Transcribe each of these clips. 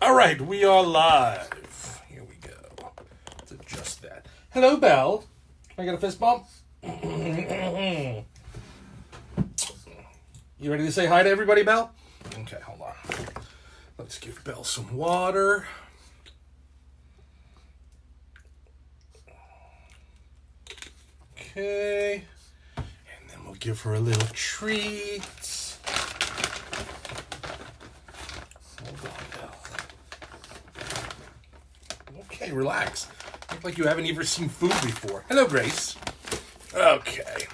All right, we are live. Here we go. Let's adjust that. Hello, Belle. Can I get a fist bump? You ready to say hi to everybody, Belle? Okay, hold on. Let's give Belle some water. Okay. And then we'll give her a little treat. Hold on, Belle. Okay, relax. Look like you haven't even seen food before. Hello, Grace. Okay.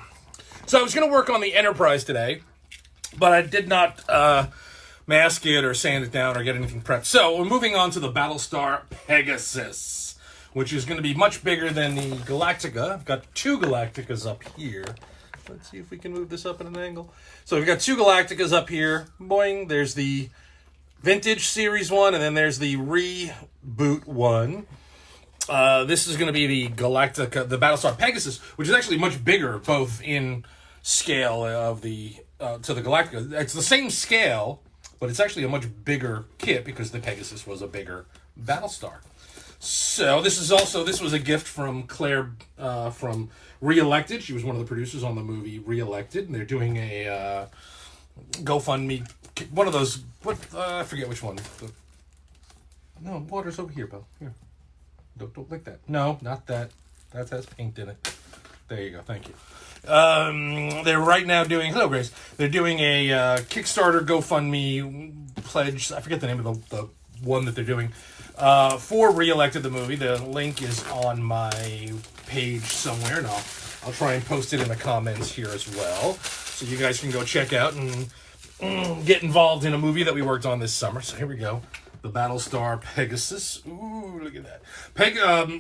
So I was going to work on the Enterprise today, but I did not mask it or sand it down or get anything prepped. So we're moving on to the Battlestar Pegasus, which is going to be much bigger than the Galactica. I've got two Galacticas up here. Let's see if we can move this up at an angle. So we've got two Galacticas up here. Boing. There's the Vintage Series one, and then there's the reboot one. This is going to be the Galactica, the Battlestar Pegasus, which is actually much bigger, both in scale of the to the Galactica. It's the same scale, but it's actually a much bigger kit because the Pegasus was a bigger Battlestar. So this was a gift from Claire from Re-Elected. She was one of the producers on the movie Re-Elected, and they're doing a GoFundMe. One of those. I forget which one. No, water's over here, Belle. Here. Don't lick that. No, not that. That has paint in it. There you go. Thank you. They're right now doing... Hello, Grace. They're doing a Kickstarter GoFundMe pledge. I forget the name of the one that they're doing. For Re-Elected the movie. The link is on my page somewhere, and I'll try and post it in the comments here as well. So you guys can go check out and get involved in a movie that we worked on this summer. So here we go. The Battlestar Pegasus. Ooh, look at that.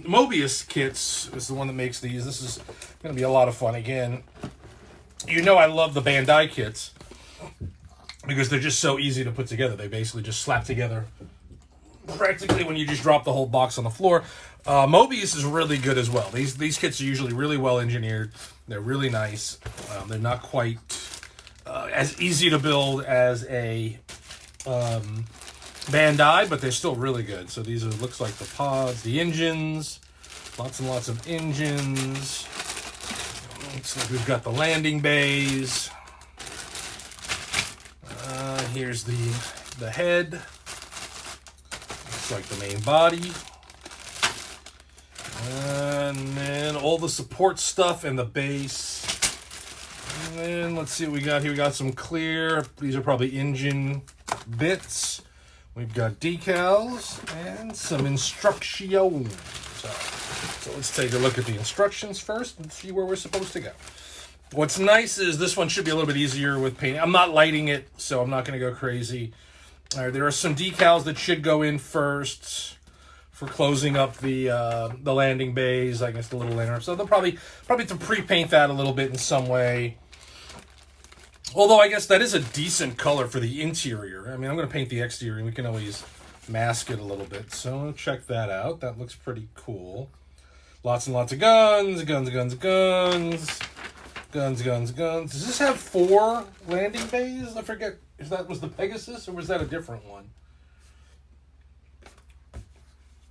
Moebius kits is the one that makes these. This is going to be a lot of fun. Again, you know I love the Bandai kits because they're just so easy to put together. They basically just slap together practically when you just drop the whole box on the floor. Moebius is really good as well. These kits are usually really well engineered. They're really nice. They're not quite as easy to build as a Bandai, but they're still really good. So these are, looks like the pods, the engines, lots and lots of engines. Looks like we've got the landing bays. Here's the head. Looks like the main body. And then all the support stuff and the base. And then let's see what we got here. We got some clear. These are probably engine bits. We've got decals and some instructions. So let's take a look at the instructions first and see where we're supposed to go. What's nice is this one should be a little bit easier with painting. I'm not lighting it, so I'm not going to go crazy. All right, there are some decals that should go in first for closing up the landing bays. I guess the little lantern. So they'll probably to pre-paint that a little bit in some way. Although I guess that is a decent color for the interior. I mean, I'm going to paint the exterior, and we can always mask it a little bit. So check that out. That looks pretty cool. Lots and lots of guns. Guns. Does this have 4 landing bays? I forget if that was the Pegasus, or was that a different one?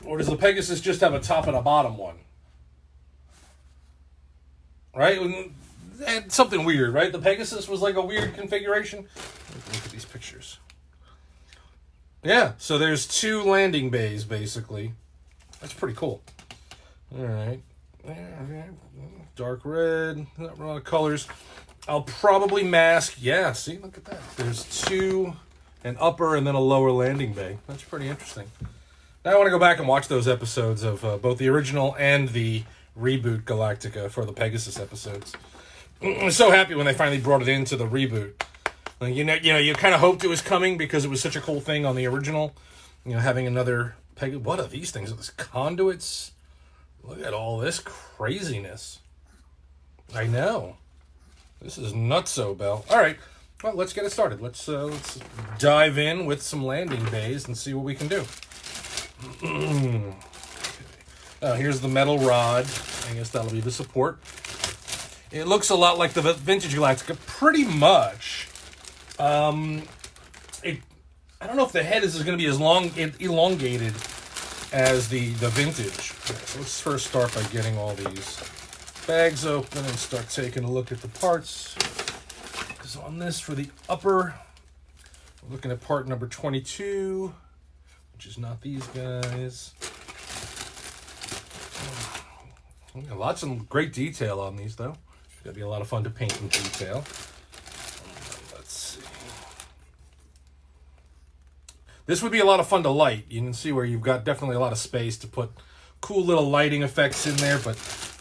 Or does the Pegasus just have a top and a bottom one? Right? And something weird, right? The Pegasus was like a weird configuration. Look at these pictures. Yeah, so there's 2 landing bays, basically. That's pretty cool. All right. Dark red, not a lot of colors. I'll probably mask, yeah, see, look at that. There's 2, an upper and then a lower landing bay. That's pretty interesting. Now I want to go back and watch those episodes of both the original and the reboot Galactica for the Pegasus episodes. I was so happy when they finally brought it into the reboot. Like, you know, you kind of hoped it was coming because it was such a cool thing on the original. You know, having another Pegasus. What are these things? Are these conduits? Look at all this craziness. I know. This is nutso, Belle. All right. Well, let's get it started. Let's dive in with some landing bays and see what we can do. Here's the metal rod. I guess that'll be the support. It looks a lot like the Vintage Galactica, pretty much. I don't know if the head is going to be as elongated as the vintage. Okay, so let's first start by getting all these bags open and start taking a look at the parts. Because on this, for the upper, we're looking at part number 22, which is not these guys. Lots of great detail on these, though. It's going to be a lot of fun to paint in detail. Let's see. This would be a lot of fun to light. You can see where you've got definitely a lot of space to put cool little lighting effects in there, but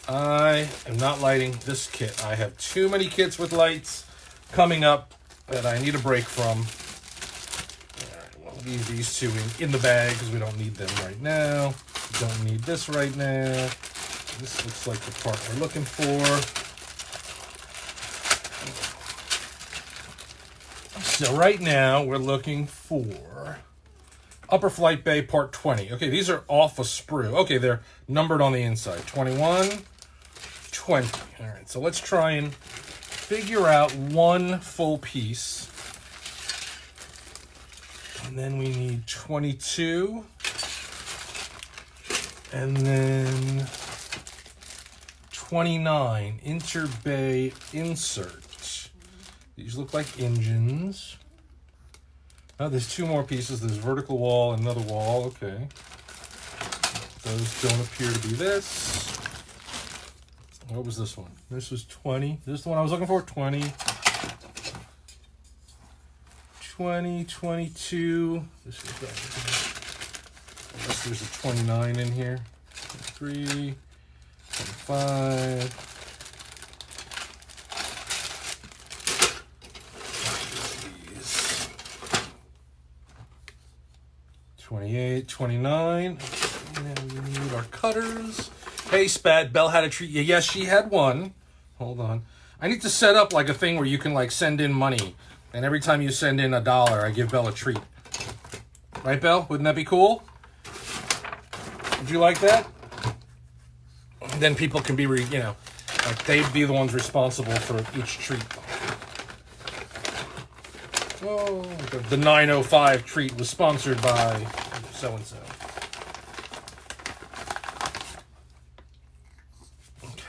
I am not lighting this kit. I have too many kits with lights coming up that I need a break from. All right, we'll leave these two in the bag because we don't need them right now. We don't need this right now. This looks like the part we're looking for. So right now we're looking for Upper Flight Bay Part 20. Okay, these are off a sprue. Okay, they're numbered on the inside. 21, 20. All right, so let's try and figure out one full piece. And then we need 22. And then 29, interbay insert. These look like engines. Oh, there's two more pieces. There's vertical wall and another wall. Okay. Those don't appear to be this. What was this one? This was 20. This is the one I was looking for? 20. 20, 22. This is unless there's a 29 in here. 23, 25. 28, 29. And we need our cutters. Hey, Spat, Belle had a treat. Yes, she had one. Hold on. I need to set up like a thing where you can like send in money. And every time you send in $1, I give Belle a treat. Right, Belle? Wouldn't that be cool? Would you like that? Then people can be, like they'd be the ones responsible for each treat. Oh, the 905 treat was sponsored by so-and-so. Okay.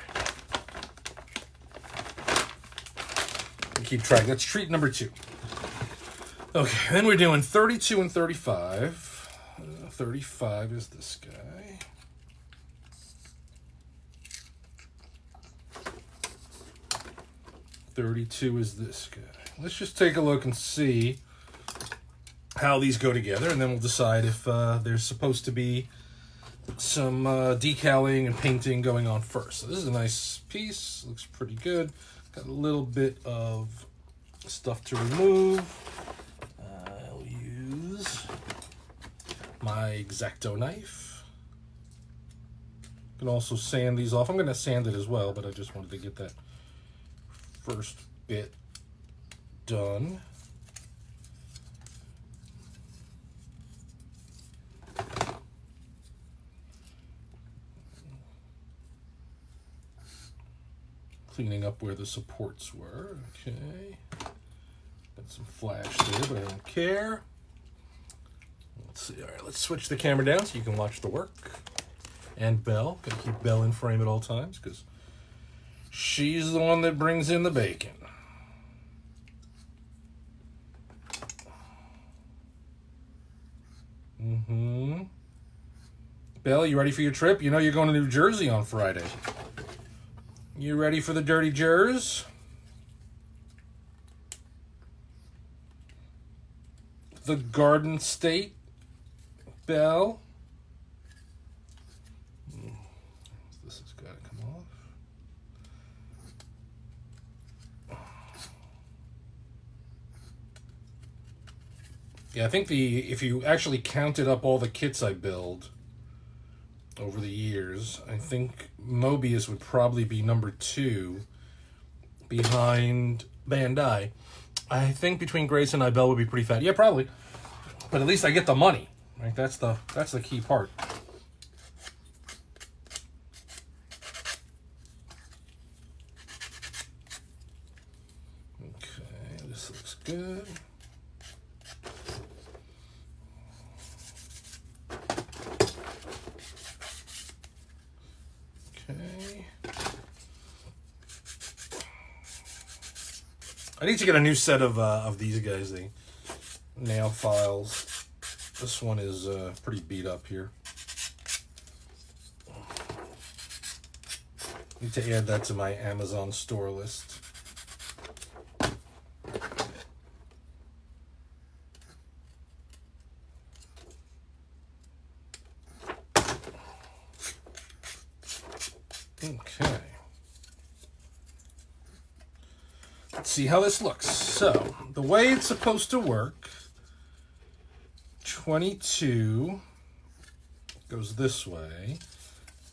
Keep track. That's treat number 2. Okay, then we're doing 32 and 35. 35 is this guy. $32 is this guy. Let's just take a look and see how these go together, and then we'll decide if there's supposed to be some decaling and painting going on first. So this is a nice piece. Looks pretty good. Got a little bit of stuff to remove. I'll use my X-Acto knife. You can also sand these off. I'm going to sand it as well, but I just wanted to get that first bit done. Cleaning up where the supports were. Okay. Got some flash there, but I don't care. Let's see. All right, let's switch the camera down so you can watch the work. And Belle. Gotta keep Belle in frame at all times because she's the one that brings in the bacon. Belle, you ready for your trip? You know you're going to New Jersey on Friday. You ready for the Dirty Jers? The Garden State, Belle. This has got to come off. Yeah, I think if you actually counted up all the kits I build over the years, I think Moebius would probably be number 2 behind Bandai. I think between Grace and I, Belle would be pretty fat. Yeah, probably. But at least I get the money. Right? That's the key part. Okay, this looks good. I need to get a new set of these guys, the nail files. This one is pretty beat up here. Need to add that to my Amazon store list. Okay. Let's see how this looks. So, the way it's supposed to work, 22 goes this way.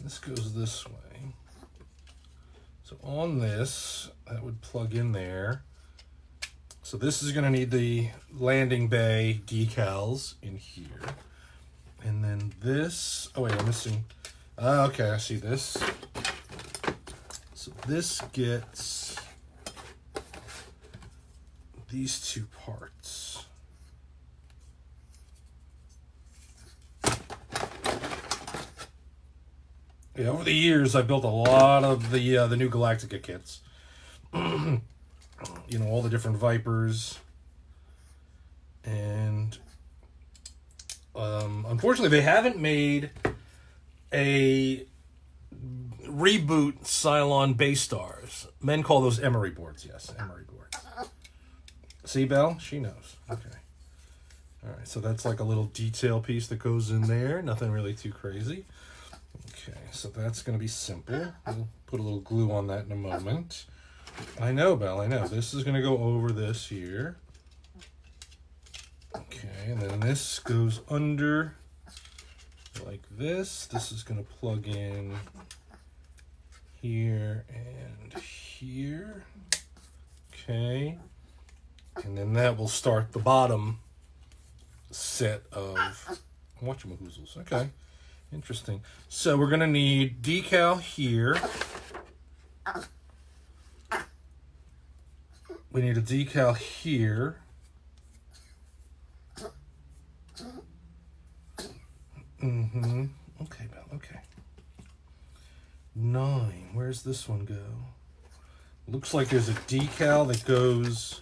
This goes this way. So on this, that would plug in there. So this is going to need the landing bay decals in here. And then this, oh wait, I'm missing. Okay, I see this. So this gets these two parts. Yeah, over the years, I built a lot of the new Galactica kits. You know, all the different Vipers. And unfortunately, they haven't made a reboot Cylon base stars. Men call those emery boards. Yes, emery boards. See, Belle? She knows. Okay. All right, so that's like a little detail piece that goes in there. Nothing really too crazy. Okay, so that's going to be simple. We'll put a little glue on that in a moment. I know, Belle, I know. This is going to go over this here. Okay, and then this goes under like this. This is going to plug in here and here. Okay. And then that will start the bottom set of whatchamahoozles. Okay. Interesting. So we're going to need decal here. We need a decal here. Okay, Belle, okay. 9. Where's this one go? Looks like there's a decal that goes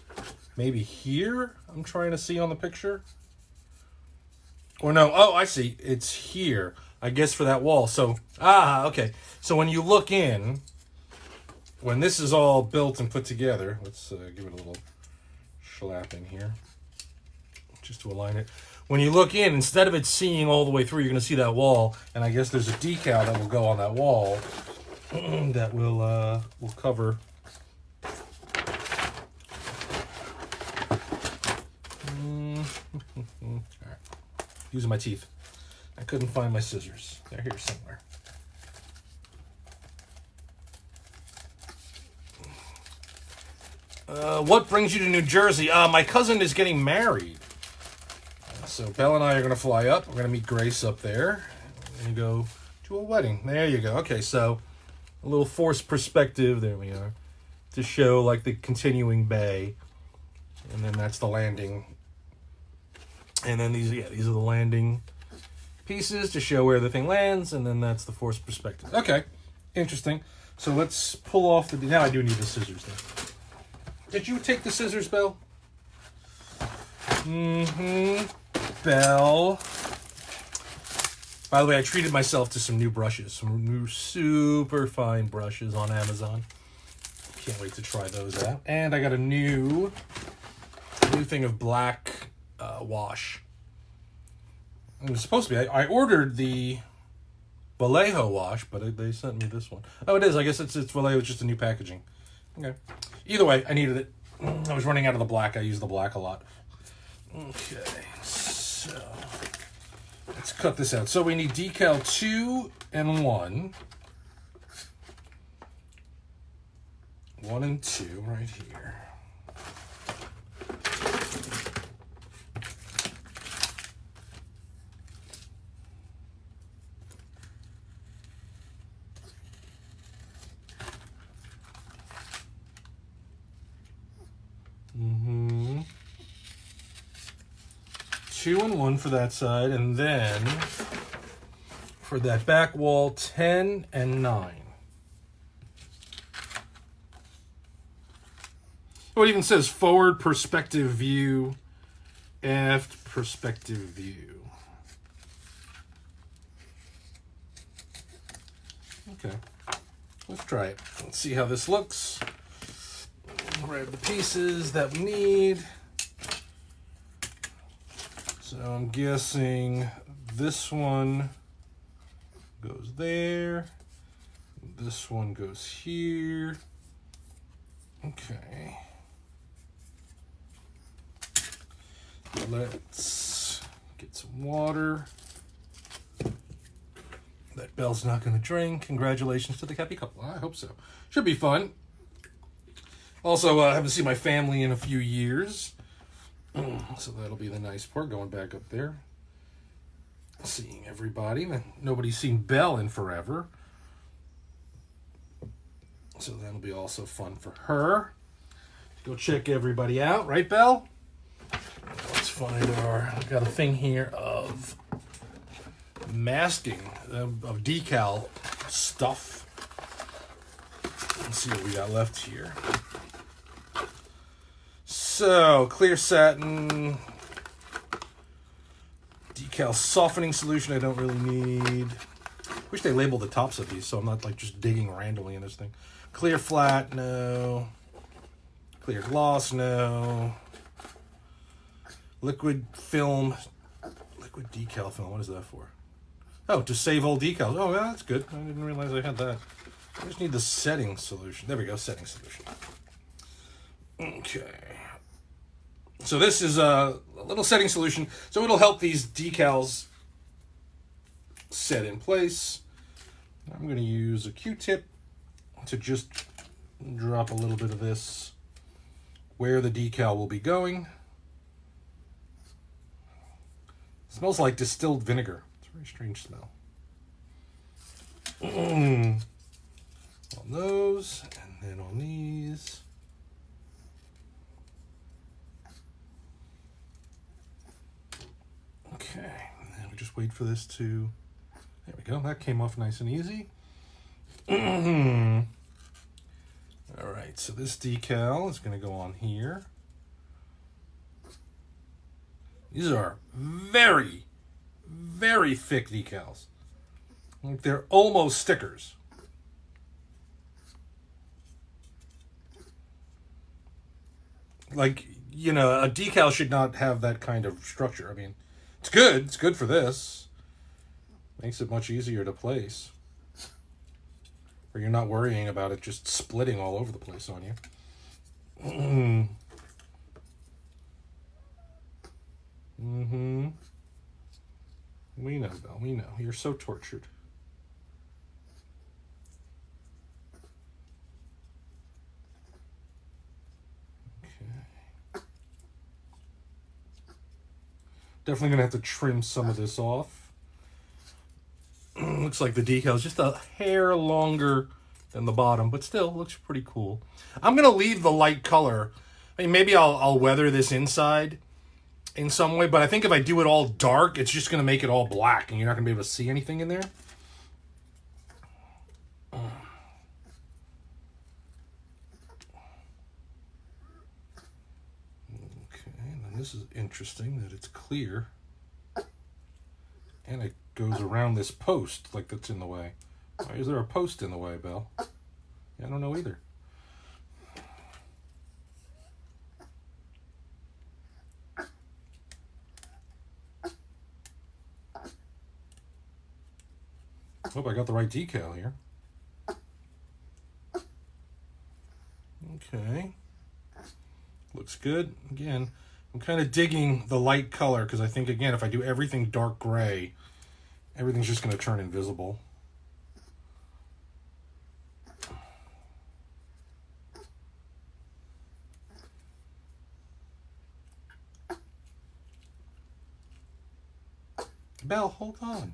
maybe here. I'm trying to see on the picture. Or no, oh, I see. It's here. I guess for that wall. So, okay. So when you look in, when this is all built and put together, let's give it a little slap in here, just to align it. When you look in, instead of it seeing all the way through, you're going to see that wall, and I guess there's a decal that will go on that wall that will cover. All right. Using my teeth. I couldn't find my scissors. They're here somewhere. What brings you to New Jersey? My cousin is getting married. So Belle and I are going to fly up. We're going to meet Grace up there. We're going to go to a wedding. There you go. Okay, so a little forced perspective. There we are. To show like the continuing bay. And then that's the landing. And then these are the landing pieces to show where the thing lands. And then that's the forced perspective. Okay, interesting. So let's pull off the... Now I do need the scissors though. Did you take the scissors, Belle? Belle. By the way, I treated myself to some new brushes. Some new super fine brushes on Amazon. Can't wait to try those out. And I got a new thing of black wash. It was supposed to be. I ordered the Vallejo wash, but they sent me this one. Oh, it is. I guess it's Vallejo. It's just a new packaging. Okay. Either way, I needed it. I was running out of the black. I use the black a lot. Okay, so let's cut this out. So we need decal 2 and 1. 1 and 2 right here. Mm-hmm. 2 and 1 for that side, and then for that back wall, 10 and 9. Oh, it even says forward perspective view, aft perspective view. Okay, let's try it. Let's see how this looks. Grab the pieces that we need. So I'm guessing this one goes there. This one goes here. Okay. Let's get some water that Belle's not going to drink. Congratulations to the happy couple. I hope so. Should be fun. Also, I haven't seen my family in a few years. So that'll be the nice part, going back up there. Seeing everybody. Nobody's seen Belle in forever. So that'll be also fun for her. Go check everybody out. Right, Belle? Let's find I've got a thing here of masking, of decal stuff. Let's see what we got left here. So, clear satin, decal softening solution I don't really need. Wish they labeled the tops of these so I'm not like just digging randomly in this thing. Clear flat, no. Clear gloss, no. Liquid film, liquid decal film, what is that for? Oh, to save old decals. Oh, yeah, that's good. I didn't realize I had that. I just need the setting solution. There we go, setting solution. Okay. So this is a little setting solution. So it'll help these decals set in place. I'm going to use a Q-tip to just drop a little bit of this where the decal will be going. It smells like distilled vinegar. It's a very strange smell. On those, and then on these. Okay, and then we just wait for this to, there we go, that came off nice and easy. All right, so this decal is going to go on here. These are very, very thick decals. Like they're almost stickers. Like, you know, a decal should not have that kind of structure. I mean, it's good. It's good for this. Makes it much easier to place. Or you're not worrying about it just splitting all over the place on you. We know, Belle. We know. You're so tortured. Okay. Definitely going to have to trim some of this off. Looks like the decal is just a hair longer than the bottom, but still looks pretty cool. I'm going to leave the light color. I mean, maybe I'll weather this inside in some way, but I think if I do it all dark, it's just going to make it all black, and you're not going to be able to see anything in there. Okay, and then this is interesting that it's clear, and it goes around this post like that's in the way. Why is there a post in the way, Belle? Yeah, I don't know either. Hope I got the right decal here. Okay. Looks good. Again, I'm kind of digging the light color because I think, again, if I do everything dark gray, everything's just going to turn invisible. Belle, hold on.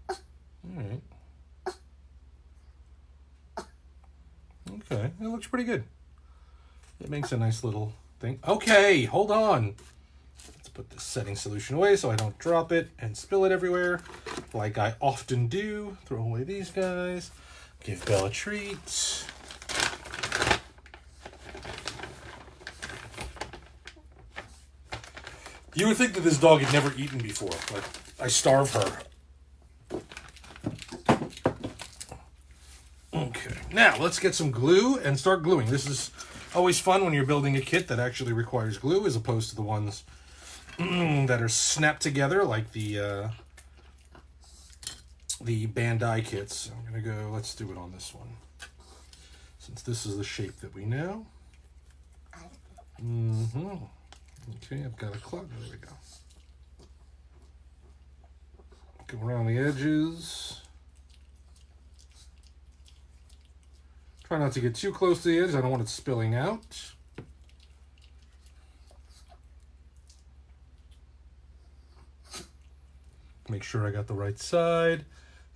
All right. Okay, it looks pretty good. It makes a nice little thing. Okay, hold on. Let's put this setting solution away so I don't drop it and spill it everywhere, like I often do. Throw away these guys. Give Belle a treat. You would think that this dog had never eaten before, but I starve her. Okay, now let's get some glue and start gluing. This is always fun when you're building a kit that actually requires glue as opposed to the ones that are snapped together like the Bandai kits. I'm going to go, let's do it on this one. Since this is the shape that we know. Okay, I've got a clog. There we go. Go around the edges. Try not to get too close to the edge. I don't want it spilling out. Make sure I got the right side.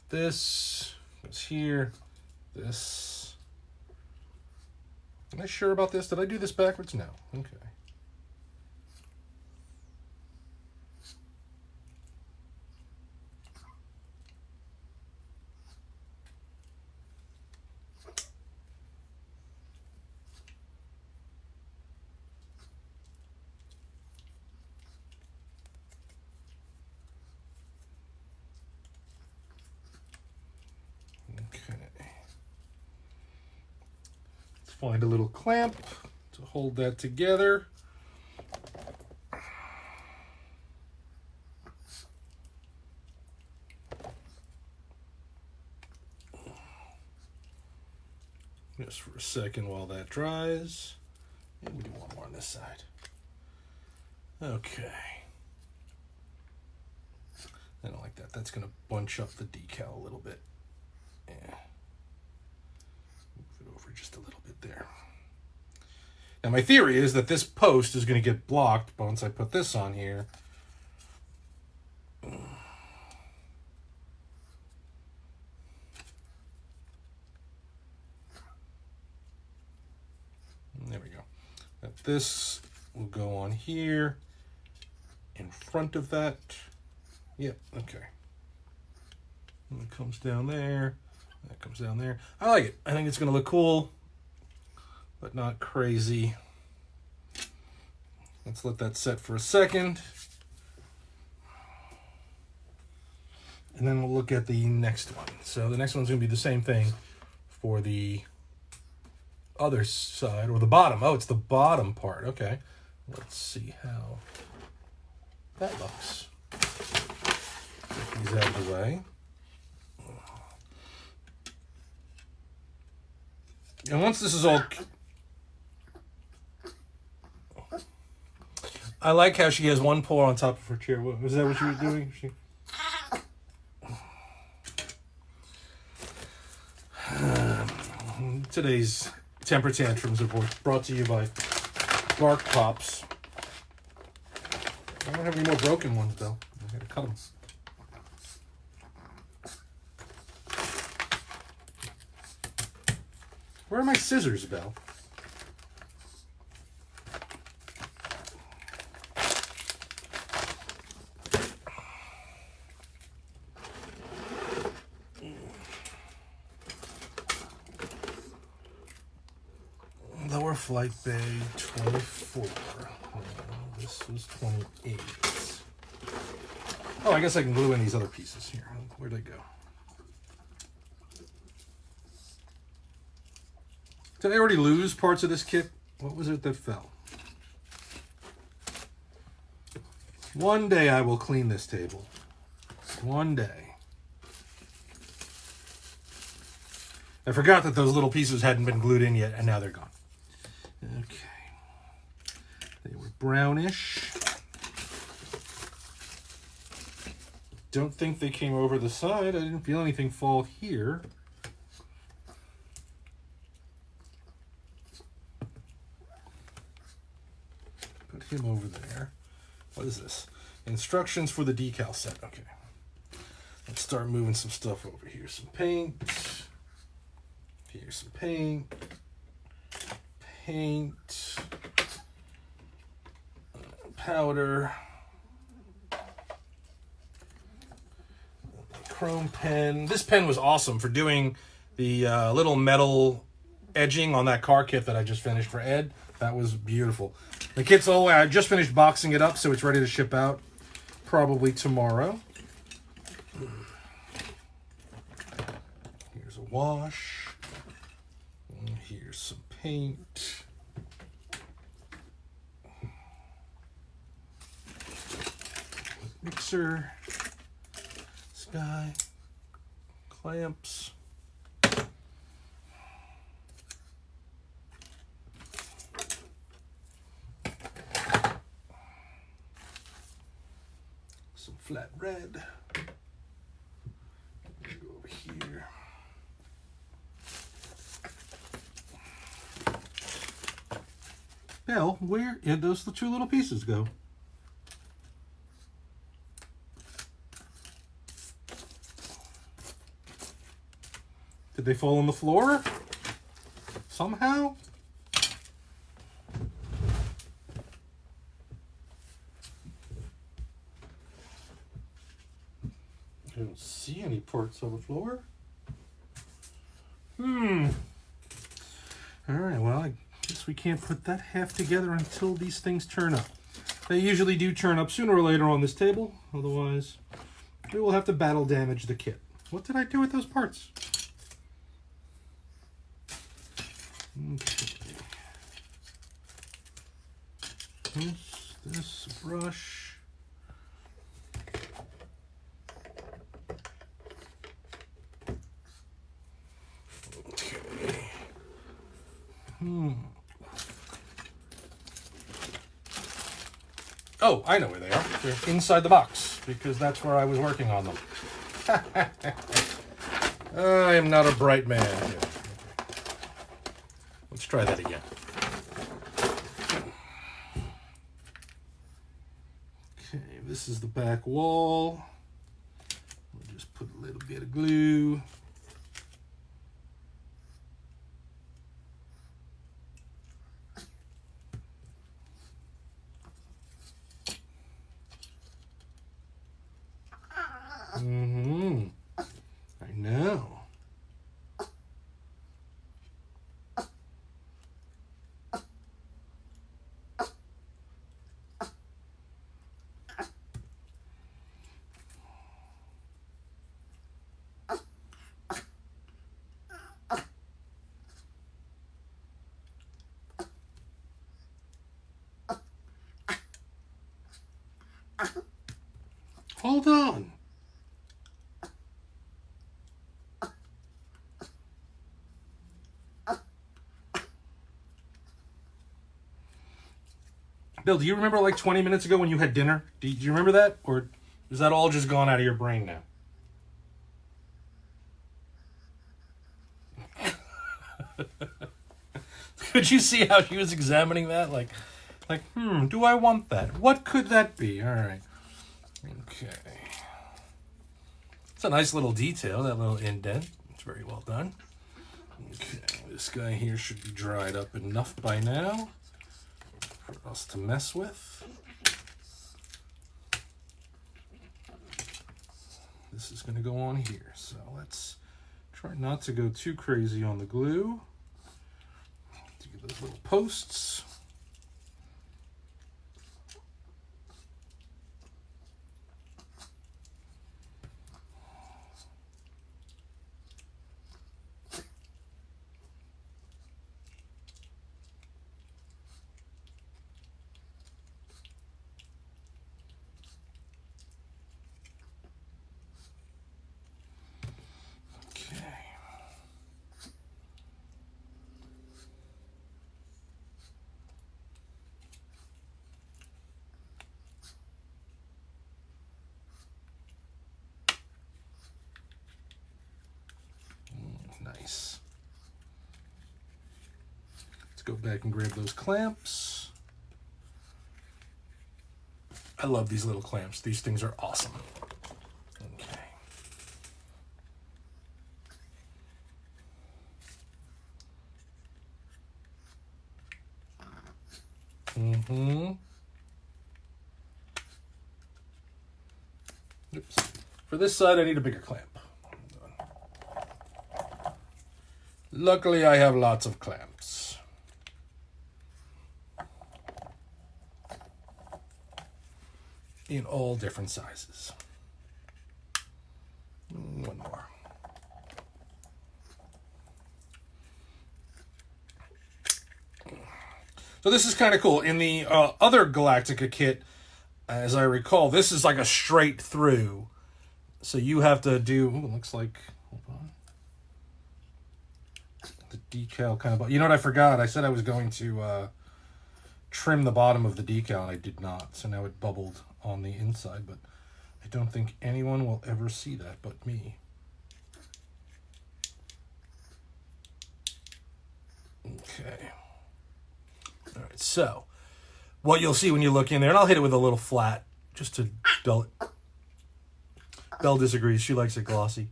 This goes here. This. Am I sure about this? Did I do this backwards? No. Okay. Find a little clamp to hold that together. Just for a second while that dries. And we do one more on this side. Okay. I don't like that. That's going to bunch up the decal a little bit. Yeah. Move it over just a little bit there. Now my theory is that this post is going to get blocked once I put this on here. There we go. That this will go on here in front of that. Yep, okay. And it comes down there. That comes down there. I like it. I think it's going to look cool, but not crazy. Let's let that set for a second. And then we'll look at the next one. So the next one's going to be the same thing for the other side, or the bottom. Oh, it's the bottom part. Okay. Let's see how that looks. Get these out of the way. And once this is all... I like how she has one paw on top of her chair. Was that what she was doing? Today's temper tantrums are brought to you by Bark Pops. I don't have any more broken ones, though. I gotta cut them. Where are my scissors, Belle? Lower Flight Bay 24. This was 28. Oh, I guess I can glue in these other pieces here. Where'd they go? Did I already lose parts of this kit? What was it that fell? One day I will clean this table. One day. I forgot that those little pieces hadn't been glued in yet, and now they're gone. Okay. They were brownish. Don't think they came over the side. I didn't feel anything fall here. Put him over there. What is this? Instructions for the decal set. Okay. Let's start moving some stuff over here. Some paint. Here's some paint. Paint. Powder. Chrome pen. This pen was awesome for doing the little metal edging on that car kit that I just finished for Ed. That was beautiful. The kit's all the way. I just finished boxing it up, so it's ready to ship out probably tomorrow. Here's a wash. And here's some paint. Mixer. This guy. Clamps. Some flat red. Go over here. Belle, where did those two little pieces go? Did they fall on the floor? Somehow? I don't see any parts on the floor. Alright, well, I guess we can't put that half together until these things turn up. They usually do turn up sooner or later on this table. Otherwise, we will have to battle damage the kit. What did I do with those parts? Okay. This brush. Okay. Oh, I know where they are. They're inside the box, because that's where I was working on them. I am not a bright man. Let's try that again. Okay, this is the back wall. We'll just put a little bit of glue. I know. Hold on. Bill, do you remember like 20 minutes ago when you had dinner? Do you remember that? Or is that all just gone out of your brain now? Could you see how she was examining that? Like, do I want that? What could that be? All right. Okay. It's a nice little detail, that little indent. It's very well done. Okay, this guy here should be dried up enough by now for us to mess with. This is going to go on here, so let's try not to go too crazy on the glue. To get those little posts. Nice. Let's go back and grab those clamps. I love these little clamps. These things are awesome. Okay. Oops. For this side, I need a bigger clamp. Luckily, I have lots of clamps. in all different sizes. One more. So this is kind of cool. In the other Galactica kit, as I recall, this is like a straight through. So you have to do, ooh, looks like, hold on. The decal kind of, you know what I forgot? I said I was going to trim the bottom of the decal, and I did not. So now it bubbled on the inside, but I don't think anyone will ever see that but me. Okay. All right, so what you'll see when you look in there, and I'll hit it with a little flat just to dull it. Belle disagrees. She likes it glossy.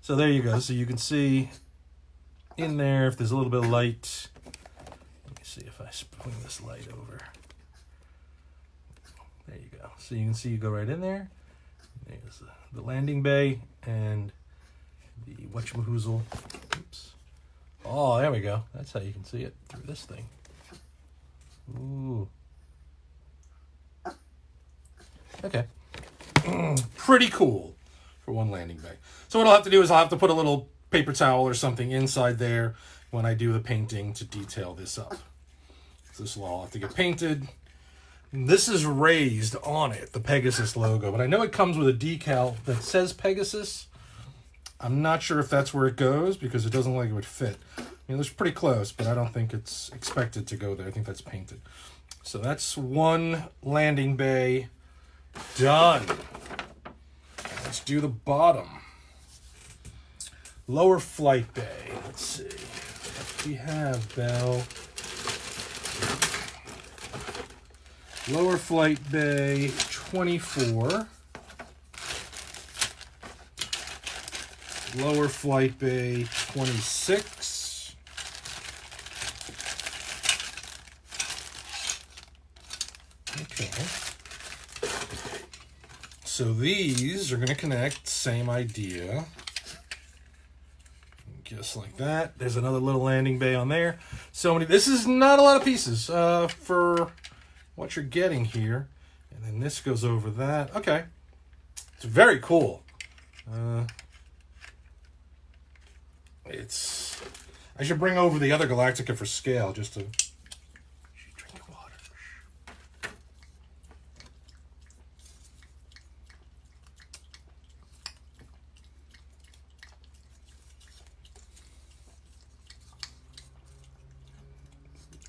So there you go. So you can see in there if there's a little bit of light. Let me see if I swing this light over. There you go. So you can see you go right in there. There's the landing bay and the whatchamahoozle. Oops. Oh, there we go. That's how you can see it through this thing. Ooh. Okay. Pretty cool for one landing bay. So what I'll have to do is I'll have to put a little paper towel or something inside there when I do the painting to detail this up. So this will all have to get painted. This is raised on it, the Pegasus logo, but I know it comes with a decal that says Pegasus. I'm not sure if that's where it goes because it doesn't look like it would fit. I mean, it's pretty close, but I don't think it's expected to go there. I think that's painted. So that's one landing bay done. Let's do the bottom. Lower flight bay. Let's see. What do we have, Belle? Lower flight bay 24. Lower flight bay 26. Okay. So these are going to connect, same idea. Just like that. There's another little landing bay on there. So many, this is not a lot of pieces for what you're getting here. And then this goes over that. Okay. It's very cool. I should bring over the other Galactica for scale just to drink water.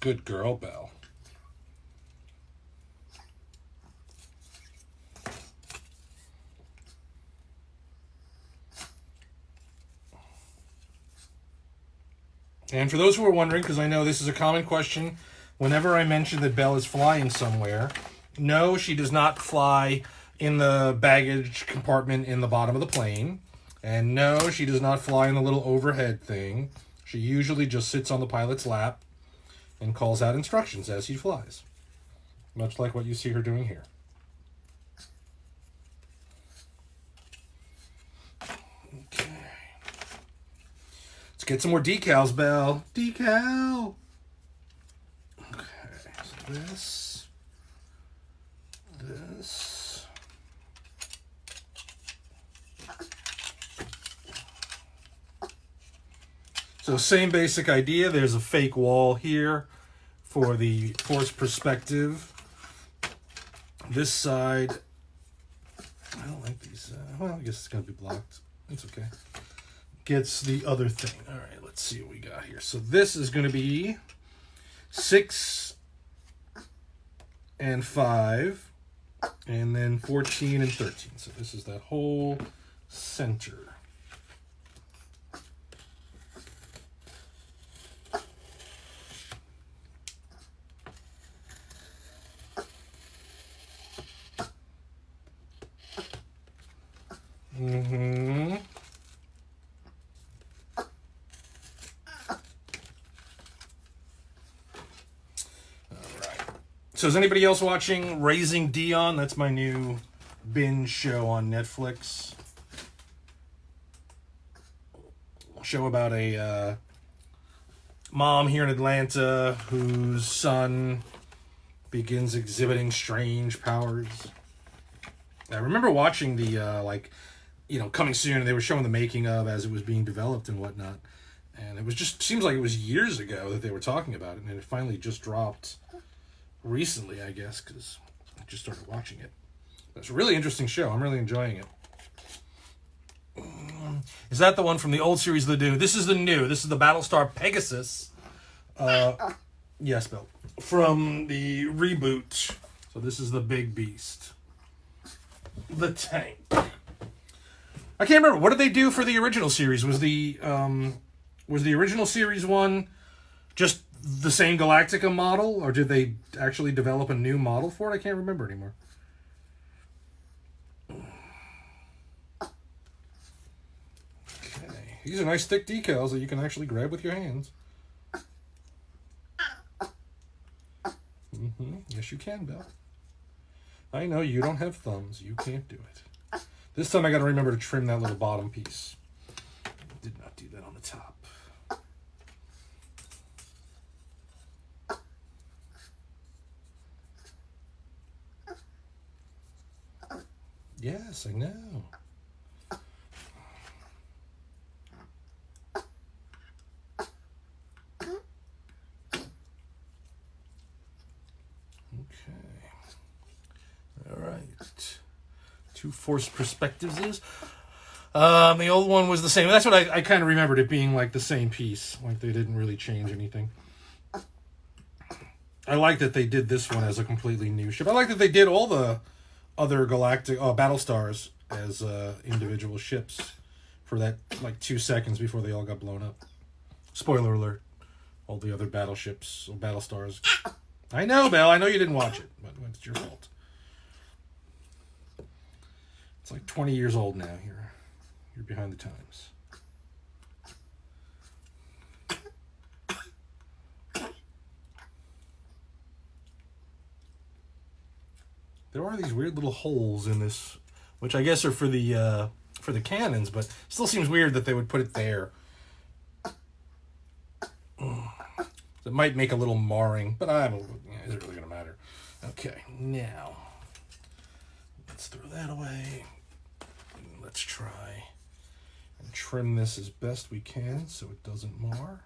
Good girl, Belle. And for those who are wondering, because I know this is a common question, whenever I mention that Belle is flying somewhere, no, she does not fly in the baggage compartment in the bottom of the plane. And no, she does not fly in the little overhead thing. She usually just sits on the pilot's lap and calls out instructions as he flies. Much like what you see her doing here. Okay. Let's get some more decals, Belle. Decal! Okay, so this. So same basic idea. There's a fake wall here for the forced perspective. This side, I don't like these. Well, I guess it's going to be blocked. It's okay. Gets the other thing. All right, let's see what we got here. So this is going to be 6 and 5, and then 14 and 13. So this is that whole center. Mm-hmm. All right. So is anybody else watching Raising Dion? That's my new binge show on Netflix. Show about a mom here in Atlanta whose son begins exhibiting strange powers. I remember watching the coming soon, and they were showing the making of as it was being developed and whatnot. And it was just seems like it was years ago that they were talking about it, and it finally just dropped recently, I guess, because I just started watching it. It's a really interesting show. I'm really enjoying it. Is that the one from the old series of the new? This is the new. This is the Battlestar Pegasus. Yes, Belle. From the reboot. So this is the big beast. The tank. I can't remember. What did they do for the original series? Was the original series one just the same Galactica model, or did they actually develop a new model for it? I can't remember anymore. Okay. These are nice thick decals that you can actually grab with your hands. Yes, you can, Belle. I know you don't have thumbs. You can't do it. This time I got to remember to trim that little bottom piece. Did not do that on the top. Yes, I know. Two forced perspectives is. The old one was the same. That's what I kind of remembered it being like the same piece. Like they didn't really change anything. I like that they did this one as a completely new ship. I like that they did all the other galactic Battlestars as individual ships for that like 2 seconds before they all got blown up. Spoiler alert. All the other battleships or Battlestars. I know, Belle. I know you didn't watch it, but it's your fault. It's like 20 years old now. You're behind the times. There are these weird little holes in this, which I guess are for the cannons, but still seems weird that they would put it there. It might make a little marring, but is it really going to matter? Okay, now let's throw that away. Let's try and trim this as best we can so it doesn't mar.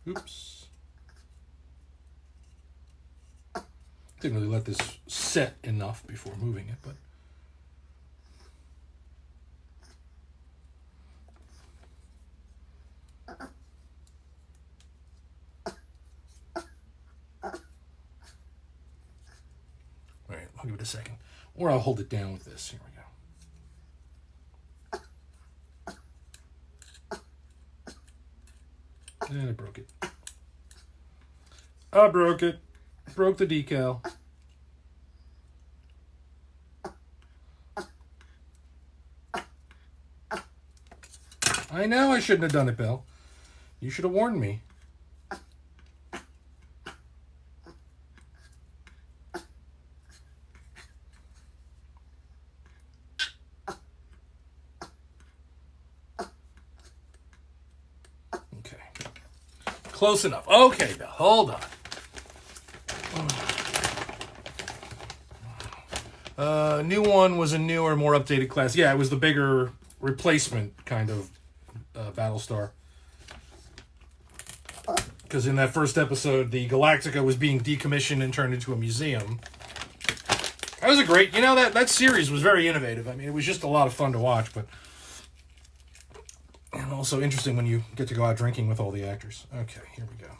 Oops. Didn't really let this set enough before moving it, but all right, I'll give it a second. Or I'll hold it down with this. Here we go. And I broke it. I broke it. Broke the decal. I know I shouldn't have done it, Belle. You should have warned me. Okay. Close enough. Okay, Belle. Hold on. New one was a newer, more updated class. Yeah, it was the bigger replacement kind of Battlestar. Because in that first episode, the Galactica was being decommissioned and turned into a museum. That was a great... that series was very innovative. I mean, it was just a lot of fun to watch, but... And also interesting when you get to go out drinking with all the actors. Okay, here we go.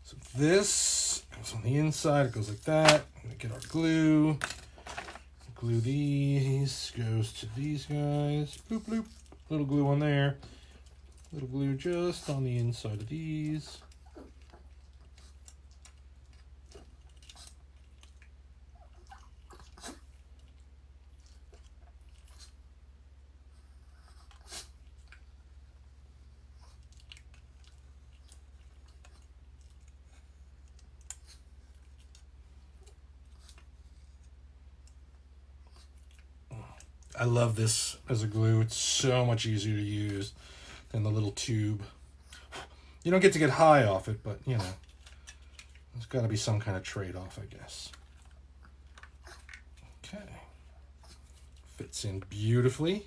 So this goes on the inside. It goes like that. I'm going to get our glue. Glue these. Goes to these guys. Boop, bloop. Little glue on there. Little glue just on the inside of these. I love this as a glue. It's so much easier to use than the little tube. You don't get to get high off it, but, you know, there's got to be some kind of trade-off, I guess. Okay. Fits in beautifully.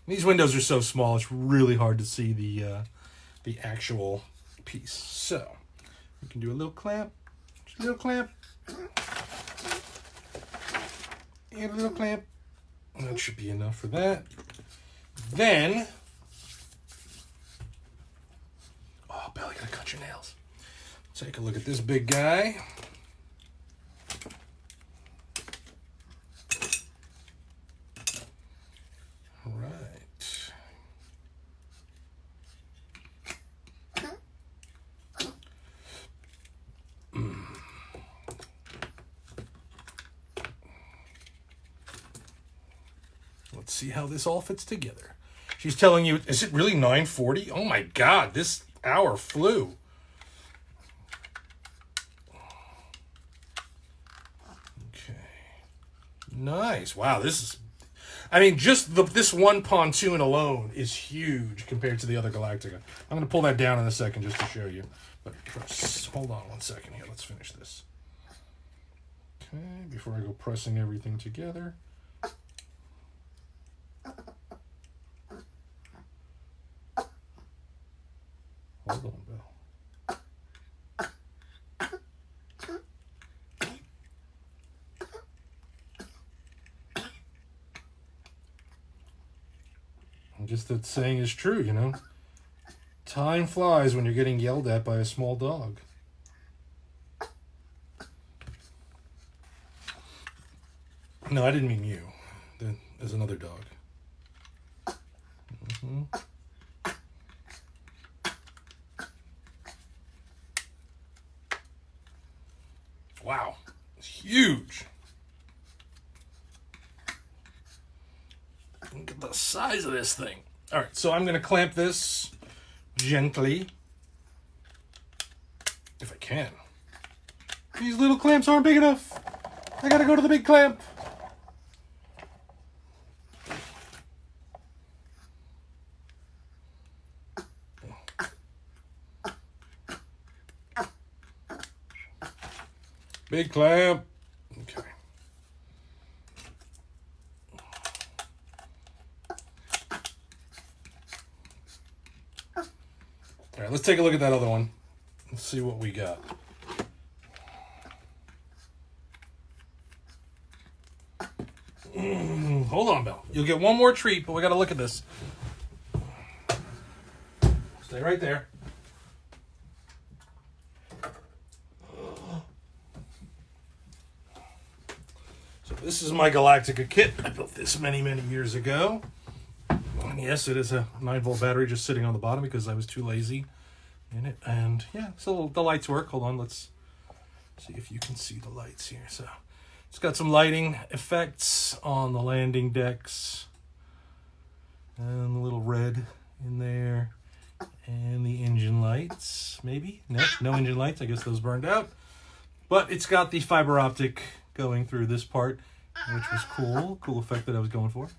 These windows are so small, it's really hard to see the actual piece. So, we can do a little clamp, just a little clamp, and a little clamp. That should be enough for that. Then, oh, Belle, you gotta cut your nails. Take a look at this big guy. All right. Let's see how this all fits together. She's telling you, is it really 9:40? Oh my God, this hour flew. Okay. Nice. Wow, this is, I mean, just this one pontoon alone is huge compared to the other Galactica. I'm going to pull that down in a second just to show you. But first, hold on one second here. Let's finish this. Okay, before I go pressing everything together. Hold on, Belle. I guess that saying is true, you know. Time flies when you're getting yelled at by a small dog. No, I didn't mean you. There's another dog. Mm-hmm. Wow, it's huge. Look at the size of this thing. All right, so I'm going to clamp this gently, if I can. These little clamps aren't big enough. I got to go to the big clamp. Big clamp. Okay. All right, let's take a look at that other one. Let's see what we got. Hold on, Belle. You'll get one more treat, but we got to look at this. Stay right there. This is my Galactica kit. I built this many, many years ago. And yes, it is a 9-volt battery just sitting on the bottom because I was too lazy in it. And yeah, so the lights work. Hold on, let's see if you can see the lights here. So it's got some lighting effects on the landing decks. And a little red in there. And the engine lights, maybe? No engine lights. I guess those burned out. But it's got the fiber optic going through this part, which was cool effect that I was going for.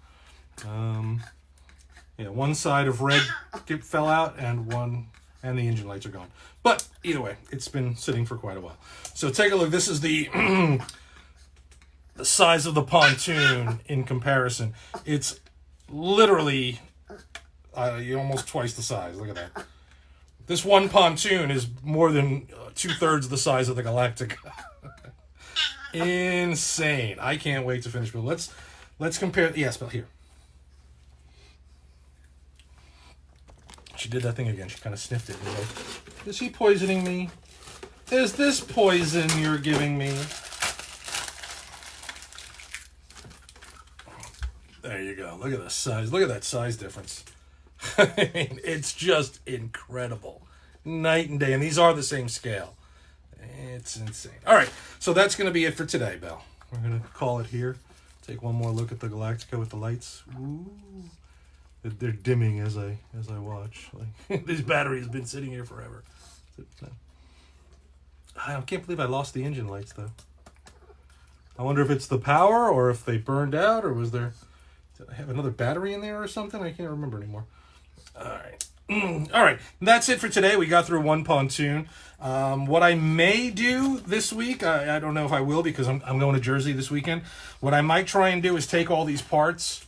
Yeah, one side of red fell out and the engine lights are gone. But either way, it's been sitting for quite a while. So take a look. This is the the size of the pontoon in comparison. It's literally almost twice the size. Look at that. This one pontoon is more than 2/3 the size of the Galactica. Insane. I can't wait to finish. But let's compare. Yes, Belle, here. She did that thing again. She kind of sniffed it. And like, is he poisoning me? Is this poison you're giving me? There you go. Look at the size. Look at that size difference. I mean, it's just incredible. Night and day. And these are the same scale. It's insane. All right, so that's going to be it for today, Belle. We're going to call it here. Take one more look at the Galactica with the lights. Ooh, they're dimming as I watch. Like this battery has been sitting here forever. I can't believe I lost the engine lights though. I wonder if it's the power or if they burned out, or was there... Did I have another battery in there or something? I can't remember anymore. All right. All right. That's it for today. We got through one pontoon. What I may do this week, I don't know if I will because I'm going to Jersey this weekend. What I might try and do is take all these parts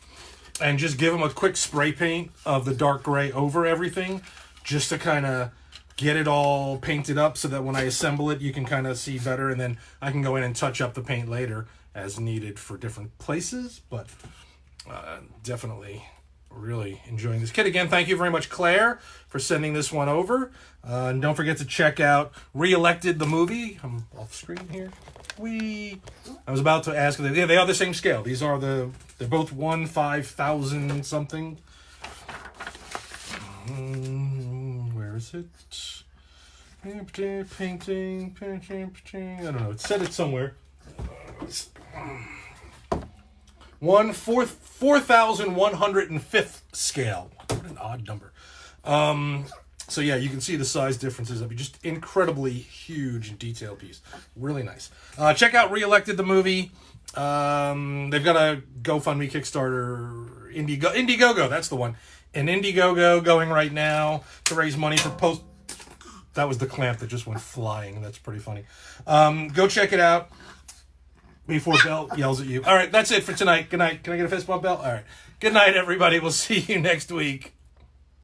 and just give them a quick spray paint of the dark gray over everything, just to kind of get it all painted up so that when I assemble it, you can kind of see better, and then I can go in and touch up the paint later as needed for different places. But definitely really enjoying this kit. Again, thank you very much, Claire, for sending this one over. And don't forget to check out Re-Elected, the movie. I'm off screen here. I was about to ask. Yeah, they are the same scale. These are they're both 5,000 something. Where is it? Painting. I don't know. It said it somewhere. 4,105th scale. What an odd number. So yeah, you can see the size differences of it. Just incredibly huge and detailed piece. Really nice. Check out Re-Elected, the movie. They've got a GoFundMe, Kickstarter, Indiegogo. That's the one. An Indiegogo going right now to raise money for post. That was the clamp that just went flying. That's pretty funny. Go check it out before Belle yells at you. All right, that's it for tonight. Good night. Can I get a fist bump, Belle? All right. Good night, everybody. We'll see you next week.